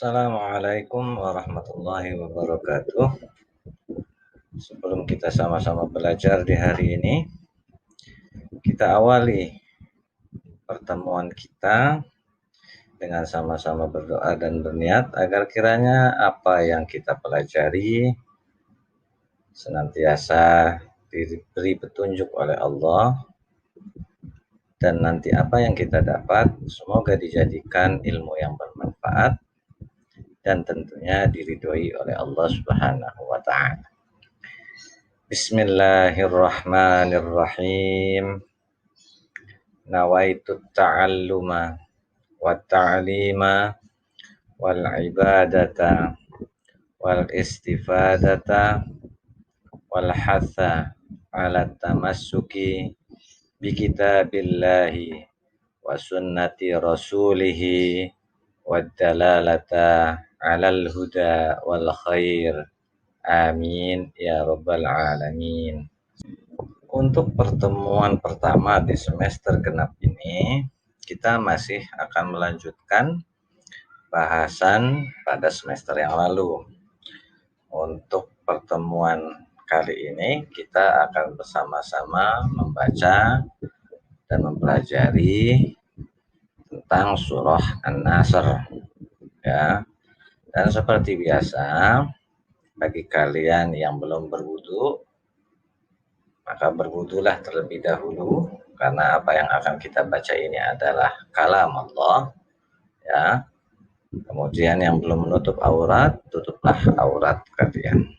Assalamualaikum warahmatullahi wabarakatuh. Sebelum kita sama-sama belajar di hari ini, kita awali pertemuan kita dengan sama-sama berdoa dan berniat agar kiranya apa yang kita pelajari senantiasa diberi petunjuk oleh Allah, dan nanti apa yang kita dapat semoga dijadikan ilmu yang bermanfaat dan tentunya diridhoi oleh Allah Subhanahu wa taala. Bismillahirrahmanirrahim. Nawaitu ta'alluma wa ta'lima wal ibadata wal istifadata wal hatha ala tamassuki bi kitabillahi wa sunnati rasulihi wad dalalata alal huda wal khair. Amin ya rabbal alamin. Untuk pertemuan pertama di semester genap ini, kita masih akan melanjutkan bahasan pada semester yang lalu. Untuk pertemuan kali ini, kita akan bersama-sama membaca dan mempelajari tentang surah An-Nasr, ya. Dan seperti biasa, bagi kalian yang belum berwudu, maka berwudulah terlebih dahulu, karena apa yang akan kita baca ini adalah kalam Allah, ya. Kemudian yang belum menutup aurat, tutuplah aurat kalian.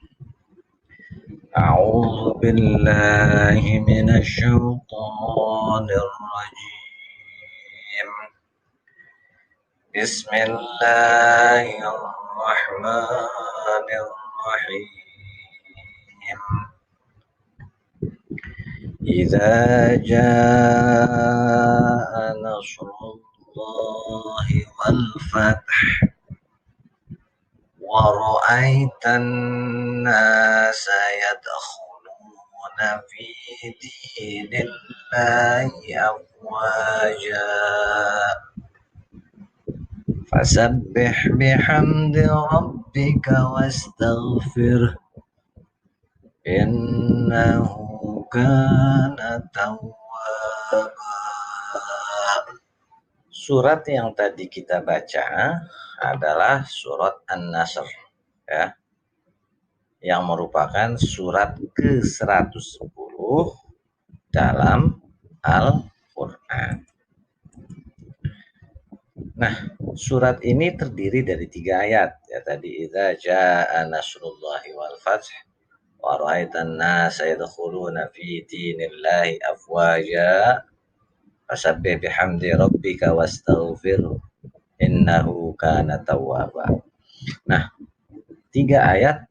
A'udzu billahi minasyaitonir rajim. Bismillahirrahmanirrahim. Idza jaa nasrullahi wal fath wa ra'aitan nasa yadkhuluna fi dinillahi afwaja fasabbih bihamdi rabbika wastaghfir innahu kana tawwaba. Surat yang tadi kita baca adalah surat An-Nasr, ya, yang merupakan surat ke-110 dalam Al-Quran. Nah, surat ini terdiri dari 3 ayat, ya tadi, idza jaa nasrullahi wal fath wa ra'aitan nasa yadkhuluna fi dinillahi afwaja fasabbih bihamdi rabbika wastaghfir innahu kana tawwaba. Nah, 3 ayat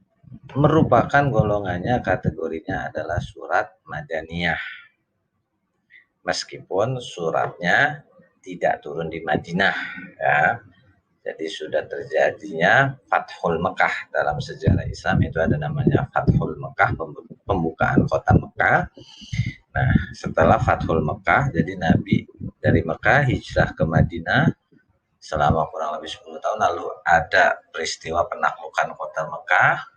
merupakan golongannya, kategorinya adalah surat Madaniyah. Meskipun suratnya tidak turun di Madinah, ya. Jadi sudah terjadinya Fathul Mekah dalam sejarah Islam, itu ada namanya Fathul Mekah, pembukaan kota Mekah. Nah, setelah Fathul Mekah, jadi Nabi dari Mekah hijrah ke Madinah selama kurang lebih 10 tahun, lalu ada peristiwa penaklukan kota Mekah.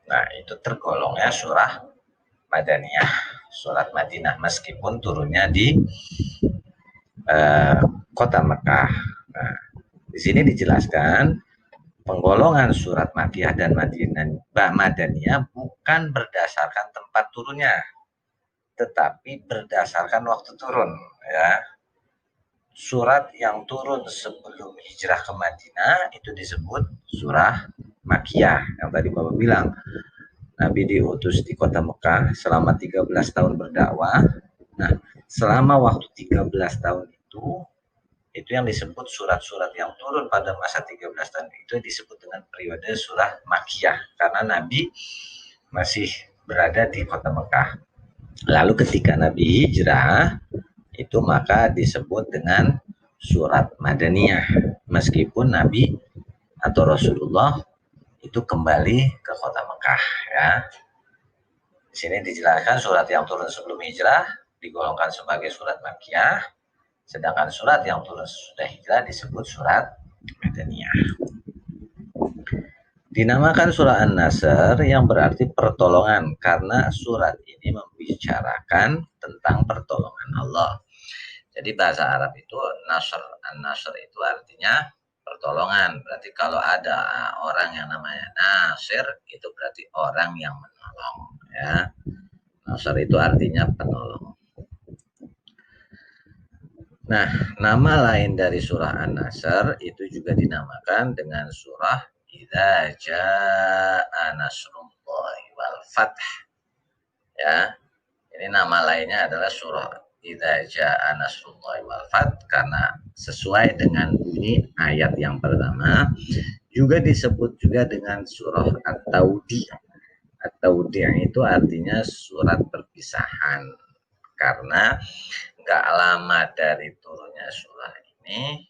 Nah, itu tergolongnya surah Madaniyah, surat Madinah, meskipun turunnya di kota Mekah. Nah, di sini dijelaskan penggolongan surat Makkiyah dan Madaniyah bukan berdasarkan tempat turunnya, tetapi berdasarkan waktu turun, ya. Surat yang turun sebelum hijrah ke Madinah itu disebut surah Makkiyah. Yang tadi Bapak bilang, Nabi diutus di kota Mekah selama 13 tahun berdakwah. Nah, selama waktu 13 tahun itu yang disebut surat-surat yang turun pada masa 13 tahun itu disebut dengan periode surah Makkiyah, karena Nabi masih berada di kota Mekah. Lalu ketika Nabi hijrah, itu maka disebut dengan surat Madaniyah, meskipun Nabi atau Rasulullah itu kembali ke kota Mekah, ya. Di sini dijelaskan surat yang turun sebelum hijrah digolongkan sebagai surat Makkiyah, sedangkan surat yang turun sesudah hijrah disebut surat Madaniyah. Dinamakan surah An-Nasr yang berarti pertolongan karena surat ini membicarakan tentang pertolongan Allah. Jadi bahasa Arab itu Nasr, An-Nasr itu artinya pertolongan. Berarti kalau ada orang yang namanya Nasir, itu berarti orang yang menolong. Ya, Nasr itu artinya penolong. Nah, nama lain dari surah An-Nasr itu juga dinamakan dengan surah Idza Jaa Nasrullahi wal Fath. Ya, ini nama lainnya adalah surah Idza Jaa Nasrullahi wal Fath karena sesuai dengan bunyi ayat yang pertama, juga disebut juga dengan surah At-Taudi. At-Taudi itu artinya surat perpisahan karena nggak lama dari turunnya surah ini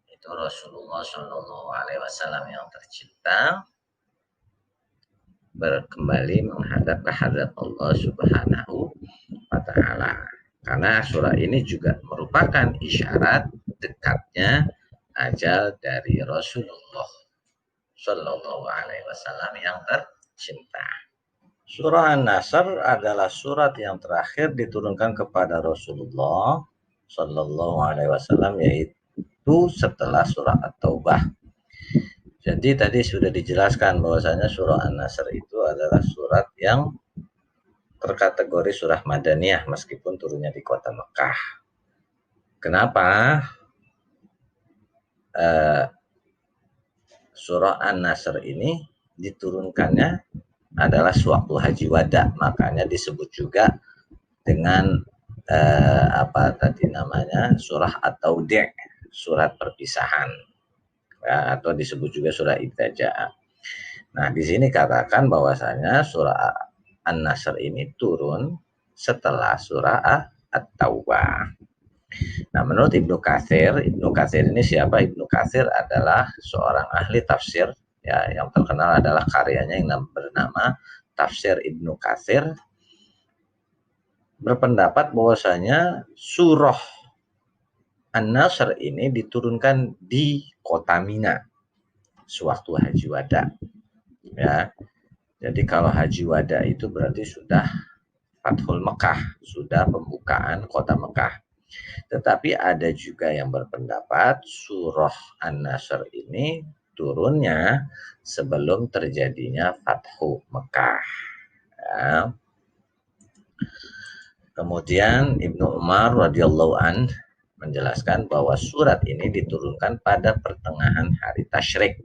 itu Rasulullah Shallallahu Alaihi Wasallam yang tercinta berkembali menghadap ke hadrat Allah Subhanahu wa Ta'ala. Karena surah ini juga merupakan isyarat dekatnya ajal dari Rasulullah Shallallahu Alaihi Wasallam yang tercinta. Surah An-Nasr adalah surat yang terakhir diturunkan kepada Rasulullah Shallallahu Alaihi Wasallam, yaitu setelah surah At-Taubah. Jadi tadi sudah dijelaskan bahwasanya surah An-Nasr itu adalah surat yang terkategori surah Madaniyah meskipun turunnya di kota Mekah. Kenapa? Surah An-Nasr ini diturunkannya adalah sewaktu Haji Wada, makanya disebut juga dengan apa tadi namanya surah At-Taudi, surat perpisahan, ya, atau disebut juga surah Idza Jaa. Nah, di sini katakan bahwasanya surah An-Nasr ini turun setelah surah At-Taubah. Nah, menurut Ibnu Katsir ini siapa? Ibnu Katsir adalah seorang ahli tafsir, ya, yang terkenal adalah karyanya yang bernama Tafsir Ibnu Katsir, berpendapat bahwasanya surah An-Nasr ini diturunkan di kota Mina sewaktu Haji Wada. Ya, jadi kalau Haji Wada itu berarti sudah Fathul Mekah, sudah pembukaan kota Mekah. Tetapi ada juga yang berpendapat surah An-Nasr ini turunnya sebelum terjadinya Fathu Mekah. Ya. Kemudian Ibnu Umar radhiyallahu an menjelaskan bahwa surat ini diturunkan pada pertengahan hari Tasyrik.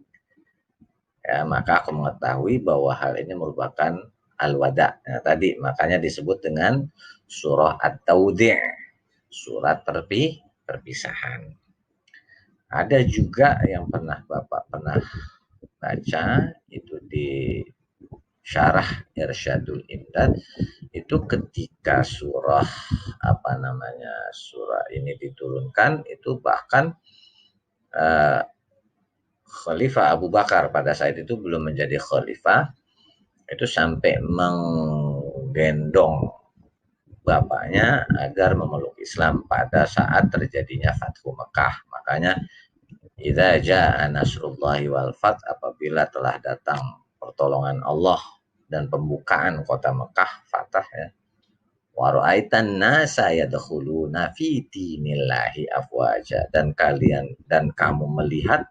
Ya, maka aku mengetahui bahwa hal ini merupakan al-wada. Nah, tadi makanya disebut dengan surah At-Taudi', surat perpisahan. Ada juga yang Bapak pernah baca itu di Syarah Irsyadul Imdad, itu ketika surah surah ini diturunkan, itu bahkan Khalifah Abu Bakar pada saat itu belum menjadi khalifah, itu sampai menggendong bapaknya agar memeluk Islam pada saat terjadinya Fathu Mekah. Makanya idza jaa nasrullahi wal fath, apabila telah datang pertolongan Allah dan pembukaan kota Mekah, Fatah, ya. Wa ra'aitan nasa yadkhuluna fi dinillahi afwaja, dan kamu melihat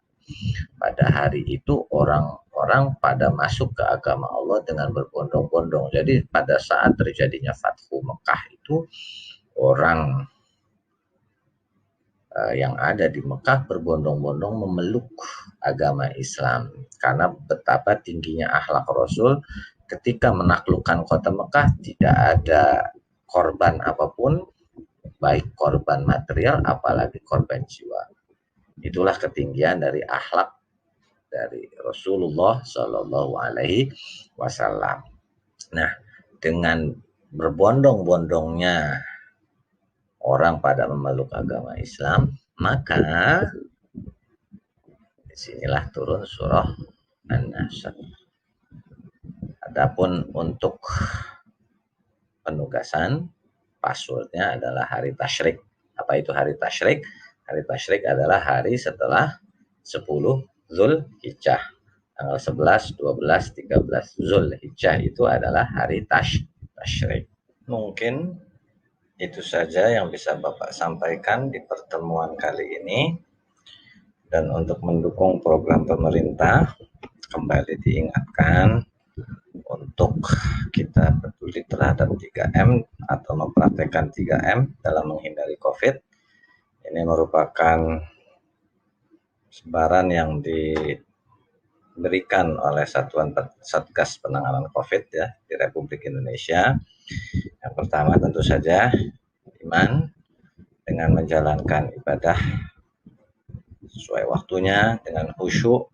pada hari itu orang-orang pada masuk ke agama Allah dengan berbondong-bondong. Jadi pada saat terjadinya Fathu Mekah itu orang yang ada di Mekah berbondong-bondong memeluk agama Islam karena betapa tingginya akhlak Rasul. Ketika menaklukkan kota Mekah, tidak ada korban apapun, baik korban material apalagi korban jiwa. Itulah ketinggian dari akhlak dari Rasulullah Shallallahu Alaihi Wasallam. Nah, dengan berbondong-bondongnya orang pada memeluk agama Islam, maka disinilah turun surah An-Nasr. Adapun untuk penugasan, passwordnya adalah hari Tasyrik. Apa itu hari Tasyrik? Hari Tasyrik adalah hari setelah 10 Zulhijjah. Tanggal 11, 12, 13 Zulhijjah itu adalah hari tasyrik. Mungkin itu saja yang bisa Bapak sampaikan di pertemuan kali ini. Dan untuk mendukung program pemerintah, kembali diingatkan untuk kita peduli terhadap 3M atau mempraktekkan 3M dalam menghindari COVID. Ini merupakan sebaran yang diberikan oleh Satuan Satgas Penanganan COVID ya di Republik Indonesia. Yang pertama tentu saja iman dengan menjalankan ibadah sesuai waktunya, dengan khusyuk,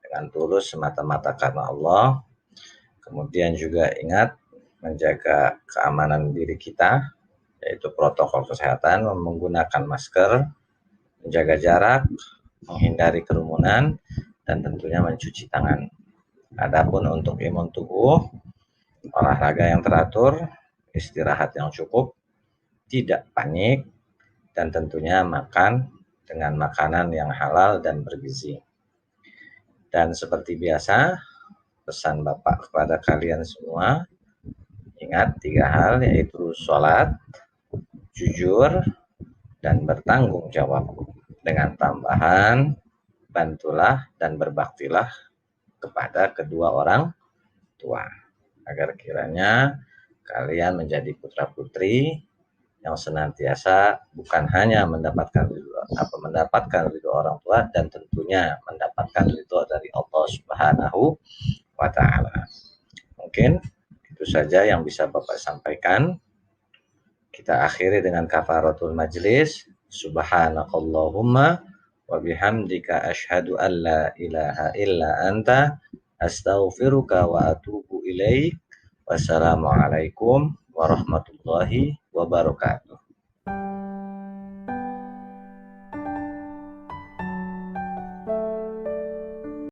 dengan tulus semata-mata karena Allah. Kemudian juga ingat menjaga keamanan diri kita, yaitu protokol kesehatan, menggunakan masker, menjaga jarak, menghindari kerumunan, dan tentunya mencuci tangan. Adapun untuk imun tubuh, olahraga yang teratur, istirahat yang cukup, tidak panik, dan tentunya makan dengan makanan yang halal dan bergizi. Dan seperti biasa, pesan Bapak kepada kalian semua, ingat 3 hal, yaitu sholat, jujur, dan bertanggung jawab. Dengan tambahan, bantulah dan berbaktilah kepada kedua orang tua, agar kiranya kalian menjadi putra-putri yang senantiasa bukan hanya mendapatkan ridho orang tua, dan tentunya mendapatkan ridho dari Allah Subhanahu wa Ta'ala. Mungkin itu saja yang bisa Bapak sampaikan. Kita akhiri dengan kafaratul majlis. Subhanakallahumma wa bihamdika asyhadu an la ilaha illa anta astaghfiruka wa atubu ilaik. Wassalamualaikum warahmatullahi wabarakatuh.